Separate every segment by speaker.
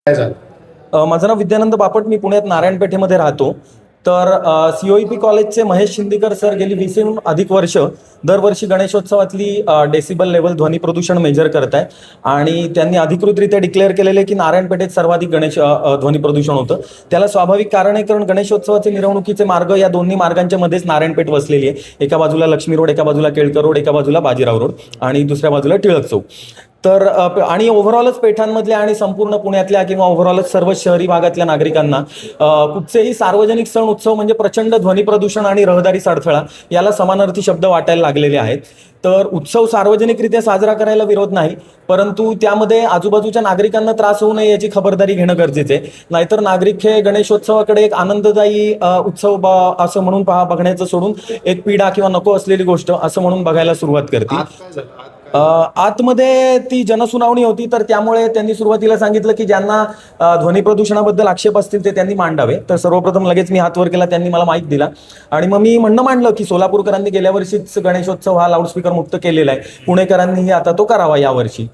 Speaker 1: काय झालं?
Speaker 2: माझं नाव विद्यानंद बापट. मी पुण्यात नारायणपेठेमध्ये राहतो. तर COEP कॉलेजचे महेश शिंदेकर सर गेली 20 अधिक वर्ष दरवर्षी गणेशोत्सवातली डेसिबल लेवल ध्वनी प्रदूषण मेजर करत आहे. आणि त्यांनी अधिकृतरित्या डिक्लेअर केलेले की नारायणपेठेत सर्वाधिक ध्वनी प्रदूषण होतं. त्याला स्वाभाविक कारण आहे, कारण गणेशोत्सवाचे मिरवणुकीचे मार्ग या दोन्ही मार्गांच्या मध्येच नारायणपेठ वसलेली आहे. एका बाजूला लक्ष्मी रोड, एका बाजूला केळकर रोड, एका बाजूला बाजीराव रोड आणि दुसऱ्या बाजूला टिळक चौक. तर आणि ओव्हरऑलच पेठांमधल्या आणि संपूर्ण पुण्यातल्या किंवा ओव्हरऑलच सर्व शहरी भागातल्या नागरिकांना कुठचेही सार्वजनिक सण उत्सव म्हणजे प्रचंड ध्वनी प्रदूषण आणि रहदारी अडथळा याला समानार्थी शब्द वाटायला लागलेले आहेत. तर उत्सव सार्वजनिकरित्या साजरा करायला विरोध नाही, परंतु त्यामध्ये आजूबाजूच्या नागरिकांना त्रास होऊ नये याची खबरदारी घेणं गरजेचं आहे. नाहीतर नागरिक हे गणेशोत्सवाकडे एक आनंददायी उत्सव असं म्हणून बघण्याचं सोडून एक पीडा किंवा नको असलेली गोष्ट असं म्हणून बघायला सुरुवात करते. आतमध्ये ती जनसुनावणी होती, तर त्यामुळे त्यांनी सुरुवातीला सांगितलं की ज्यांना ध्वनी प्रदूषणाबद्दल आक्षेप असतील ते त्यांनी मांडावे. तर सर्वप्रथम लगेच मी हात वर केला, त्यांनी मला माईक दिला आणि मग मी म्हणणं मांडलं की सोलापूरकरांनी गेल्या वर्षीच गणेशोत्सव हा लाऊडस्पीकर मुक्त केलेला आहे, पुणेकरांनीही आता तो करावा यावर्षी.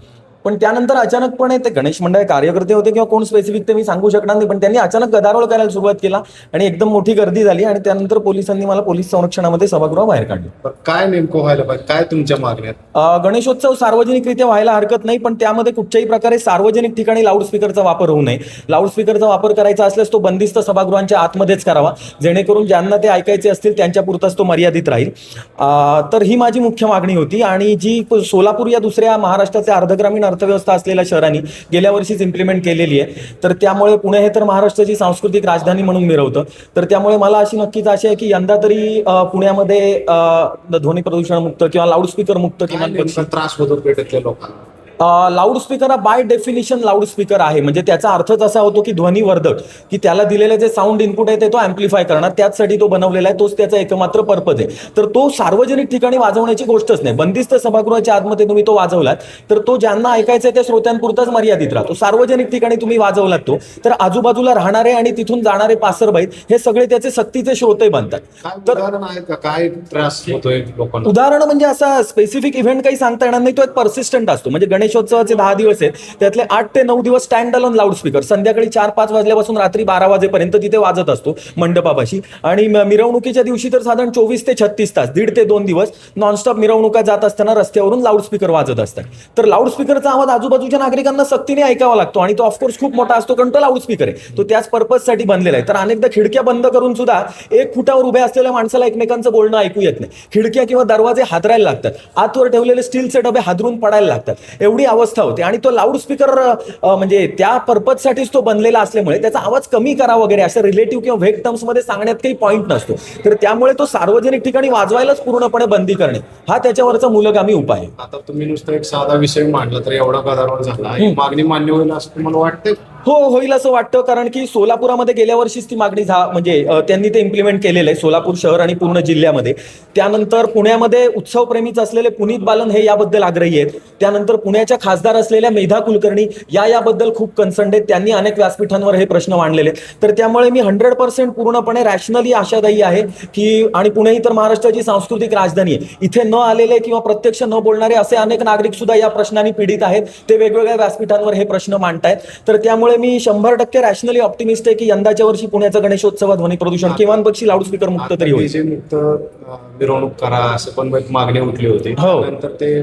Speaker 2: पण त्यानंतर अचानकपणे ते गणेश मंडळ कार्यकर्ते होते किंवा कोण स्पेसिफिक ते मी सांगू शकणार नाही, पण त्यांनी अचानक गदारोळ करायला सुरुवात केला आणि एकदम मोठी गर्दी झाली आणि त्यानंतर पोलिसांनी मला पोलीस संरक्षणामध्ये सभागृहाबाहेर काढलं.
Speaker 1: काय नेमकं व्हायला पाहिजे, काय तुमच्या मागण्यात?
Speaker 2: गणेशोत्सव सार्वजनिकरित्या व्हायला हरकत नाही, पण त्यामध्ये कुठच्याही प्रकारे सार्वजनिक ठिकाणी लाऊडस्पीकरचा वापर होऊ नये. लाऊडस्पीकरचा वापर करायचा असल्यास तो बंदिस्त सभागृहांच्या आतमध्येच करावा, जेणेकरून ज्यांना ते ऐकायचे असतील त्यांच्यापुरताच तो मर्यादित राहील. तर ही माझी मुख्य मागणी होती आणि जी सोलापूर या दुसऱ्या महाराष्ट्राच्या अर्धग्रामीण अर्थव्यवस्था असलेल्या शहरांनी गेल्या वर्षीच इम्प्लिमेंट केलेली आहे. तर त्यामुळे पुणे हे तर महाराष्ट्राची सांस्कृतिक राजधानी म्हणून मिरवतं. तर त्यामुळे मला अशी नक्कीच आशा आहे की यंदा तरी पुण्यामध्ये ध्वनी प्रदूषण मुक्त किंवा लाऊडस्पीकर मुक्त किमान
Speaker 1: त्रास होतो पेठेतल्या लोकांना.
Speaker 2: लाऊडस्पीकर हा बाय डेफिनिशन लाऊडस्पीकर आहे, म्हणजे त्याचा अर्थच असा होतो की ध्वनीवर्धक, की त्याला दिलेले जे साऊंड इनपुट आहे ते तो अँप्लिफाय करणार, त्याचसाठी तो बनवलेला आहे, तोच त्याचा एकमात्र पर्पज आहे. तर तो सार्वजनिक ठिकाणी वाजवण्याची गोष्टच नाही. बंदिस्त सभागृहाच्या आतमध्ये तुम्ही तो वाजवलात तर तो ज्यांना ऐकायचं आहे त्या श्रोत्यांपुरताच मर्यादित राहतो. सार्वजनिक ठिकाणी तुम्ही वाजवलात तो तर आजूबाजूला राहणारे आणि तिथून जाणारे पासरबाई हे सगळे त्याचे सक्तीचे श्रोते बनतात.
Speaker 1: तर काय त्रास होतोय लोकांना?
Speaker 2: उदाहरण म्हणजे असा स्पेसिफिक इव्हेंट काही सांगता येणार नाही, तो एक परसिस्टंट असतो. म्हणजे गणेशोत्सवाचे 10 दिवस आहेत, त्यातले 8 ते 9 दिवस स्टँड अलोन लाऊडस्पीकर संध्याकाळी 4-5 वाजल्यापासून रात्री 12 वाजेपर्यंत तिथे वाजत असतो मंडपापाशी. आणि मिरवणुकीच्या दिवशी तर साधारण 24 ते 36 तास 1.5 ते 2 दिवस नॉनस्टॉप मिरवणुका जात असताना रस्त्यावरून लाऊडस्पीकर वाजत असतात. तर लाऊडस्पीकरचा आवाज आजूबाजूच्या नागरिकांना सक्तीने ऐकावा लागतो आणि तो ऑफकोर्स खूप मोठा असतो, कारण तो लाऊडस्पीकर आहे, तो त्याच पर्पजसाठी बनलेला आहे. तर अनेकदा खिडक्या बंद करून सुद्धा 1 फुटावर उभ्या असलेल्या माणसाला एकमेकांचं बोलणं ऐकू येत नाही. खिडक्या किंवा दरवाजे हादरायला लागतात, आतवर ठेवलेले स्टीलचे डबे हादरून पडायला लागतात, एवढी अवस्था होते. आणि तो लाऊडस्पीकर म्हणजे त्या पर्पजसाठीच तो बनलेला असल्यामुळे त्याचा आवाज कमी करा वगैरे असं रिलेटिव्ह किंवा व्हेग टर्म्स मध्ये सांगण्यात काही पॉईंट नसतो. तर त्यामुळे तो सार्वजनिक ठिकाणी वाजवायलाच पूर्णपणे बंदी करणे हा त्याच्यावरचा मूलगामी उपाय आहे.
Speaker 1: आता तुम्ही नुसतं एक साधा विषय मांडला तर एवढा गदारोळ झाला, मागणी मान्य होईल असं तुम्हाला वाटतंय?
Speaker 2: हो, होईल असं वाटतं, कारण की सोलापुरामध्ये गेल्या वर्षीच ती मागणी म्हणजे त्यांनी ते इम्प्लिमेंट केलेलं आहे सोलापूर शहर आणि पूर्ण जिल्ह्यामध्ये. त्यानंतर पुण्यामध्ये उत्सवप्रेमीच असलेले पुनीत बालन हे याबद्दल आग्रही आहेत. त्यानंतर पुण्याच्या खासदार असलेल्या मेधा कुलकर्णी याबद्दल खूप कन्सर्न आहेत, त्यांनी अनेक व्यासपीठांवर हे प्रश्न मांडलेले. तर त्यामुळे मी 100% पूर्णपणे रॅशनली आशादायी आहे की, आणि पुणे ही तर महाराष्ट्राची सांस्कृतिक राजधानी आहे, इथे न आलेले किंवा प्रत्यक्ष न बोलणारे असे अनेक नागरिक सुद्धा या प्रश्नांनी पीडित आहेत. ते वेगवेगळ्या व्यासपीठांवर हे प्रश्न मांडतायत. तर त्यामुळे मी 100% रॅशनली ऑप्टिमिस्ट आहे की यंदाच्या वर्षी पुण्याचा गणेशोत्सव ध्वनी प्रदूषण किमान पक्षी लाऊडस्पीकर मुक्त तरी होईल.
Speaker 1: मुक्त मिरवणूक करा असं पण एक मागणी उठली होती. नंतर ते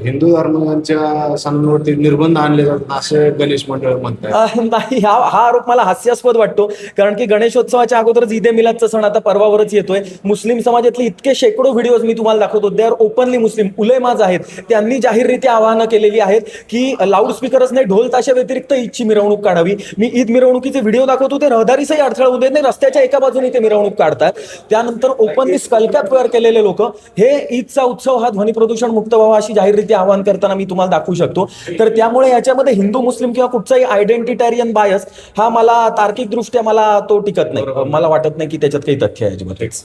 Speaker 1: हिंदू धर्मांच्या सणांवरती निर्बंध आणले जातात असे गणेश मंडळ म्हणतात.
Speaker 2: नाही, हा आरोप मला हास्यास्पद वाटतो, कारण की गणेशोत्सवाच्या अगोदरच ईद ए मिलादचा सण आता परवावरच येतोय. मुस्लिम समाजातले इतके शेकडो व्हिडिओज मी तुम्हाला दाखवतो, दे आर ओपनली मुस्लिम. उलेमाज आहेत, त्यांनी जाहीररित्या आवाहनं केलेली आहेत की लाऊडस्पीकरच नाही, ढोल ताशा व्यतिरिक्त ईदची मिरवणूक काढावी. मी ईद मिरवणुकीचे व्हिडिओ दाखवतो, ते रहदारीसही अडथळा होऊ देत नाही, रस्त्याच्या एका बाजूने ते मिरवणूक काढतात. त्यानंतर ओपनली स्कलकॅप वेअर केलेले लोक हे ईदचा उत्सव हा ध्वनी प्रदूषण मुक्त व्हावा अशी जाहीररित्या आवाहन करताना मी तुम्हाला दाखवू शकतो. तर त्यामुळे याच्यामध्ये हिंदू मुस्लिम किंवा कुठचाही आयडेंटिटेरियन बायस हा मला तार्किक दृष्ट्या मला तो टिकत नाही. मला वाटत नाही की त्याच्यात काही तथ्य आहे अजिबातच.